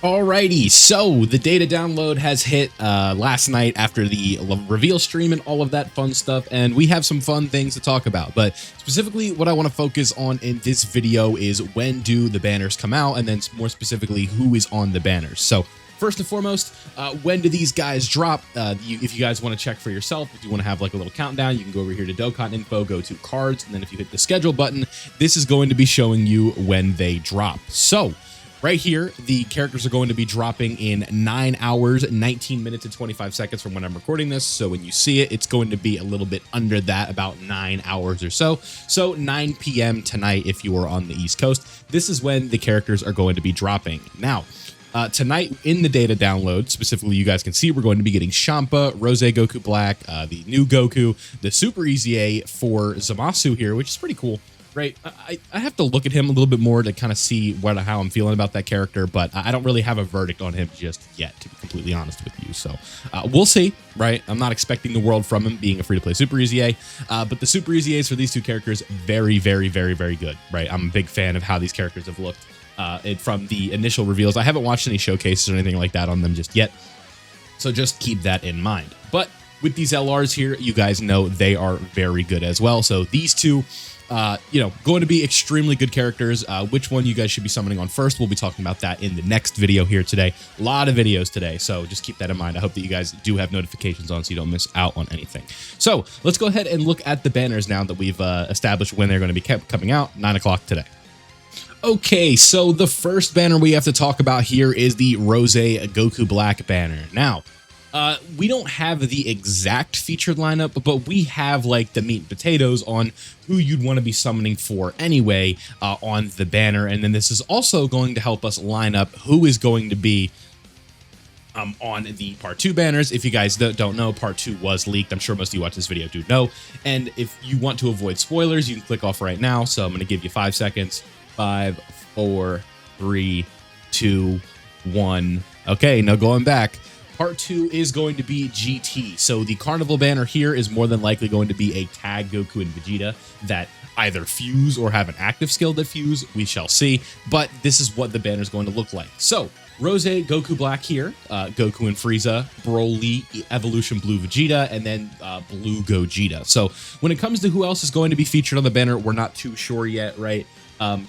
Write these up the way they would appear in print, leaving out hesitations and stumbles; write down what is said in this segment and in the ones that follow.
Alrighty, so the data download has hit last night after the reveal stream and all of that fun stuff, and we have some fun things to talk about. But specifically, what I want to focus on in this video is when do the banners come out, and then more specifically, who is on the banners. So first and foremost, when do these guys drop? If you guys want to check for yourself, if you want to have like a little countdown, you can go over here to Dokkan info, go to cards, and then if you hit the schedule button, this is going to be showing you when they drop. So right here, the characters are going to be dropping in 9 hours, 19 minutes, and 25 seconds from when I'm recording this. So when you see it, it's going to be a little bit under that, about 9 hours or so. So 9 p.m. tonight, if you are on the East Coast, this is when the characters are going to be dropping. Now, tonight in the data download, specifically, you guys can see we're going to be getting Champa, Rose Goku Black, the new Goku, the Super Easy A for Zamasu here, which is pretty cool. Right, I have to look at him a little bit more to kind of see how I'm feeling about that character, but I don't really have a verdict on him just yet, to be completely honest with you. So we'll see, right? I'm not expecting the world from him being a free-to-play Super Easy A, but the Super Easy A's for these two characters, very, very, very, very good, right? I'm a big fan of how these characters have looked from the initial reveals. I haven't watched any showcases or anything like that on them just yet, so just keep that in mind. But with these LRs here, you guys know they are very good as well. So these two, going to be extremely good characters. Which one you guys should be summoning on first, we'll be talking about that in the next video here today. A lot of videos today, so just keep that in mind. I hope that you guys do have notifications on so you don't miss out on anything. So let's go ahead and look at the banners now that we've established when they're going to be coming out, 9 o'clock today. Okay, so the first banner we have to talk about here is the Rose Goku Black banner. Now, we don't have the exact featured lineup, but we have like the meat and potatoes on who you'd want to be summoning for anyway on the banner. And then this is also going to help us line up who is going to be on the part 2 banners. If you guys don't know, part 2 was leaked. I'm sure most of you watch this video do know. And if you want to avoid spoilers, you can click off right now. So I'm going to give you 5 seconds. 5, 4, 3, 2, 1. Okay, now going back. Part 2 is going to be GT. So the Carnival banner here is more than likely going to be a tag Goku and Vegeta that either fuse or have an active skill that fuse. We shall see. But this is what the banner is going to look like. So Rose Goku Black here, Goku and Frieza, Broly, Evolution Blue Vegeta, and then Blue Gogeta. So when it comes to who else is going to be featured on the banner, we're not too sure yet, right?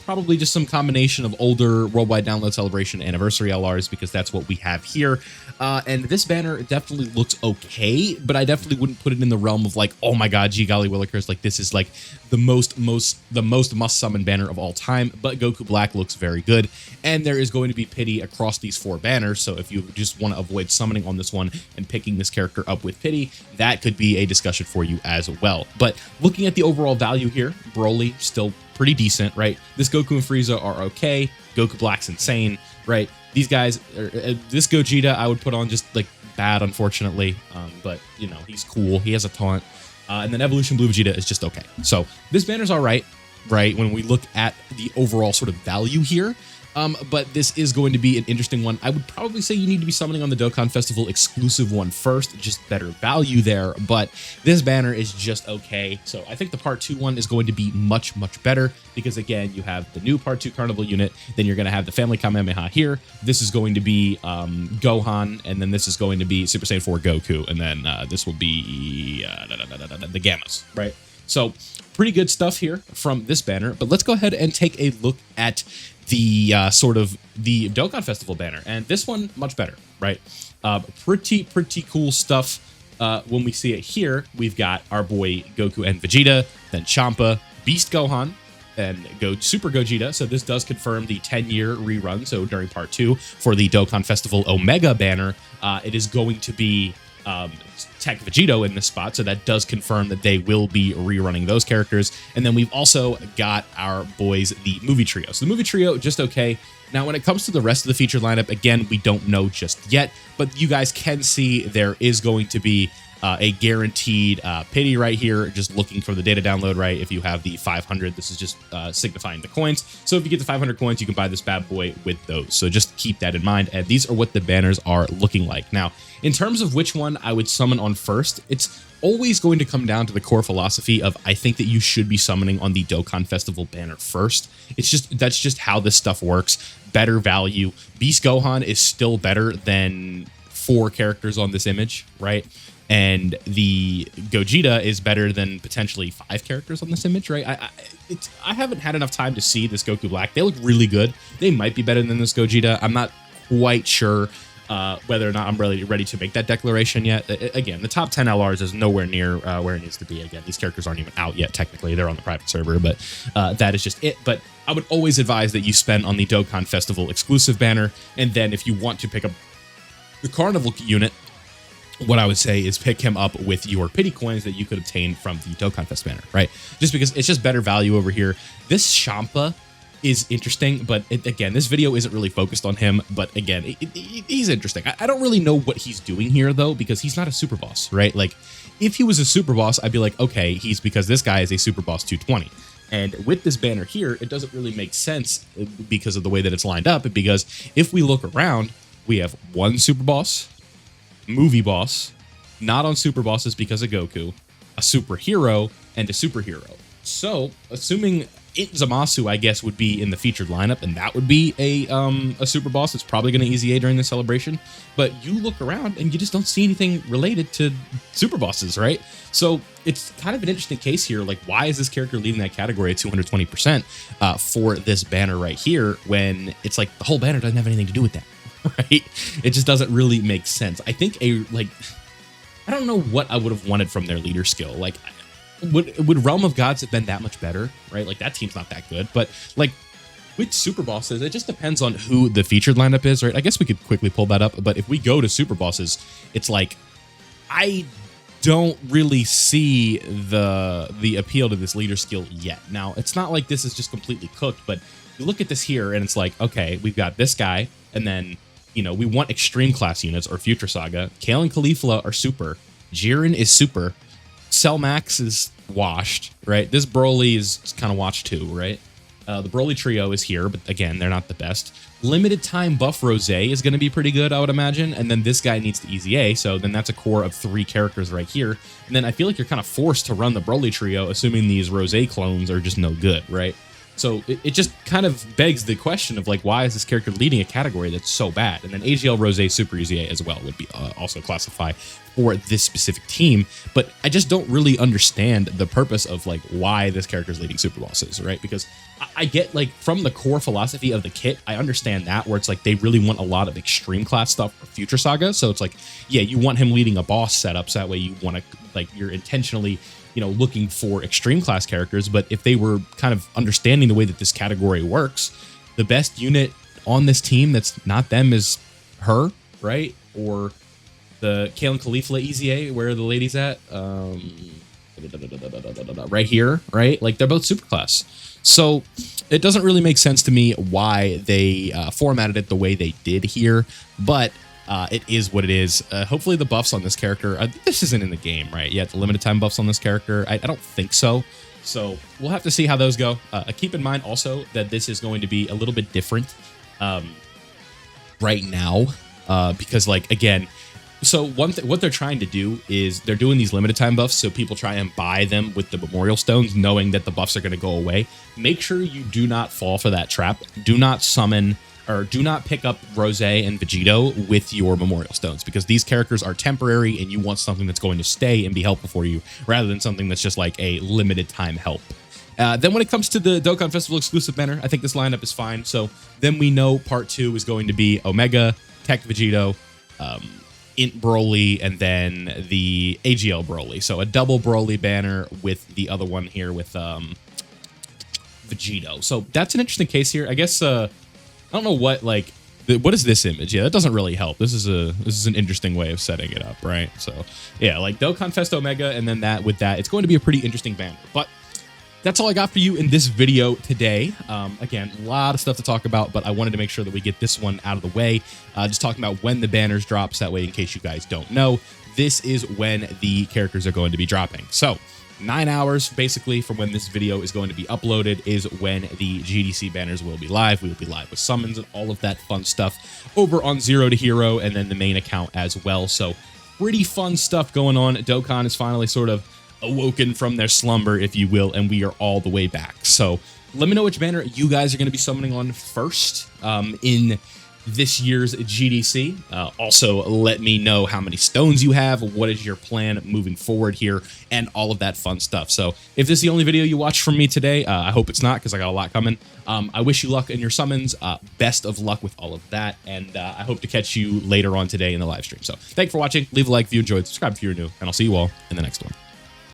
Probably just some combination of older Worldwide Download Celebration Anniversary LRs, because that's what we have here. And this banner definitely looks okay, but I definitely wouldn't put it in the realm of like, oh my god, gee golly willikers, like this is like the most must summon banner of all time. But Goku Black looks very good, and there is going to be pity across these 4 banners. So if you just want to avoid summoning on this one and picking this character up with pity, that could be a discussion for you as well. But looking at the overall value here, Broly still pretty decent, right? This Goku and Frieza are okay. Goku Black's insane, right? These guys, this Gogeta I would put on just like bad, unfortunately, but you know, he's cool. He has a taunt. And then Evolution Blue Vegeta is just okay. So this banner's all right, when we look at the overall sort of value here. But this is going to be an interesting one. I would probably say you need to be summoning on the Dokkan Festival exclusive one first, just better value there. But this banner is just okay. So I think the part 2 one is going to be much, much better because, again, you have the new part 2 Carnival unit. Then you're going to have the Family Kamehameha here. This is going to be Gohan, and then this is going to be Super Saiyan 4 Goku. And then this will be the Gammas, right? So pretty good stuff here from this banner. But let's go ahead and take a look at the sort of the Dokkan Festival banner, and this one much better, right? Pretty cool stuff. When we see it here, we've got our boy Goku and Vegeta, then Champa, Beast Gohan, and Super Gogeta. So this does confirm the 10-year rerun. So during part 2 for the Dokkan Festival Omega banner, it is going to be Tech Vegito in this spot, so that does confirm that they will be rerunning those characters. And then we've also got our boys, the movie trio. So the movie trio, just okay. Now, when it comes to the rest of the featured lineup, again, we don't know just yet, but you guys can see there is going to be a guaranteed pity right here, just looking for the data download, right? If you have the 500, this is just signifying the coins. So if you get the 500 coins, you can buy this bad boy with those. So just keep that in mind. And these are what the banners are looking like. Now, in terms of which one I would summon on first, it's always going to come down to the core philosophy of I think that you should be summoning on the Dokkan Festival banner first. That's just how this stuff works. Better value. Beast Gohan is still better than 4 characters on this image, right? And the Gogeta is better than potentially 5 characters on this image, right? I haven't had enough time to see this Goku Black. They look really good. They might be better than this Gogeta. I'm not quite sure whether or not I'm really ready to make that declaration yet. Again, the top 10 LRs is nowhere near where it needs to be. Again, these characters aren't even out yet, technically. They're on the private server, but that is just it. But I would always advise that you spend on the Dokkan Festival exclusive banner, and then if you want to pick up the Carnival unit, what I would say is pick him up with your pity coins that you could obtain from the Dokkan Fest banner, right? Just because it's just better value over here. This Champa is interesting, but again, this video isn't really focused on him, but again, he's interesting. I don't really know what he's doing here, though, because he's not a super boss, right? Like, if he was a super boss, I'd be like, okay, he's because this guy is a super boss 220. And with this banner here, it doesn't really make sense because of the way that it's lined up, because if we look around, we have one super boss, movie boss, not on super bosses because of Goku, a superhero, and a superhero. So, assuming Zamasu, I guess, would be in the featured lineup, and that would be a super boss. It's probably going to easy A during the celebration. But you look around and you just don't see anything related to super bosses, right? So it's kind of an interesting case here. Like, why is this character leading that category at 220% for this banner right here when it's like the whole banner doesn't have anything to do with that, right? It just doesn't really make sense. I think I don't know what I would have wanted from their leader skill. Like, would Realm of Gods have been that much better, right? Like, that team's not that good, but like with super bosses, it just depends on who the featured lineup is, right? I guess we could quickly pull that up, but if we go to super bosses, it's like I don't really see the appeal to this leader skill yet. Now, it's not like this is just completely cooked, but you look at this here and it's like, okay, we've got this guy, and then, you know, we want extreme class units or Future Saga. Kale and Caulifla are super. Jiren is super. Cell Max is washed, right? This Broly is kind of washed too, right? The Broly trio is here, but again, they're not the best. Limited time buff Rosé is going to be pretty good, I would imagine. And then this guy needs the easy A, so then that's a core of 3 characters right here. And then I feel like you're kind of forced to run the Broly trio, assuming these Rosé clones are just no good, right? So it just kind of begs the question of, like, why is this character leading a category that's so bad? And then AGL Rosé Super Easy A as well would be also classify for this specific team. But I just don't really understand the purpose of, like, why this character is leading super bosses, right? Because I get, like, from the core philosophy of the kit, I understand that, where it's like they really want a lot of extreme class stuff for Future Saga. So it's like, yeah, you want him leading a boss setup, so that way you want to, like, you're intentionally, you know, looking for extreme class characters. But if they were kind of understanding the way that this category works, the best unit on this team that's not them is her, right? Or the Kale and Caulifla Easy A, where are the ladies at? Right here, right? Like, they're both super class. So it doesn't really make sense to me why they formatted it the way they did here, but it is what it is. Hopefully the buffs on this character, this isn't in the game, right? Yet the limited time buffs on this character, I don't think so. So we'll have to see how those go. Keep in mind also that this is going to be a little bit different right now because, like, again, so what they're trying to do is they're doing these limited time buffs so people try and buy them with the memorial stones, knowing that the buffs are going to go away. Make sure you do not fall for that trap. Do not summon or do not pick up Rosé and Vegito with your memorial stones, because these characters are temporary and you want something that's going to stay and be helpful for you rather than something that's just like a limited time help. Then when it comes to the Dokkan Festival exclusive banner, I think this lineup is fine. So then we know part 2 is going to be Omega, Tech Vegito, Int Broly, and then the AGL Broly. So a double Broly banner with the other one here with Vegito. So that's an interesting case here. I guess I don't know what, like, what is this image? Yeah, that doesn't really help. This is an interesting way of setting it up, right? So yeah, like Dokkan Fest Omega, and then that with that, it's going to be a pretty interesting banner. But that's all I got for you in this video today. Again, a lot of stuff to talk about, but I wanted to make sure that we get this one out of the way. Just talking about when the banners drop, so that way, in case you guys don't know, this is when the characters are going to be dropping. So 9 hours basically from when this video is going to be uploaded is when the GDC banners will be live. We will be live with summons and all of that fun stuff over on Zero to Hero and then the main account as well. So pretty fun stuff going on. Dokkan is finally sort of awoken from their slumber, if you will, and we are all the way back. So let me know which banner you guys are going to be summoning on first in this year's GDC. Also, let me know how many stones you have, what is your plan moving forward here, and all of that fun stuff. So if this is the only video you watch from me today, I hope it's not, because I got a lot coming. I wish you luck in your summons. Best of luck with all of that, and I hope to catch you later on today in the live stream. So thank you for watching. Leave a like if you enjoyed, subscribe if you're new, and I'll see you all in the next one.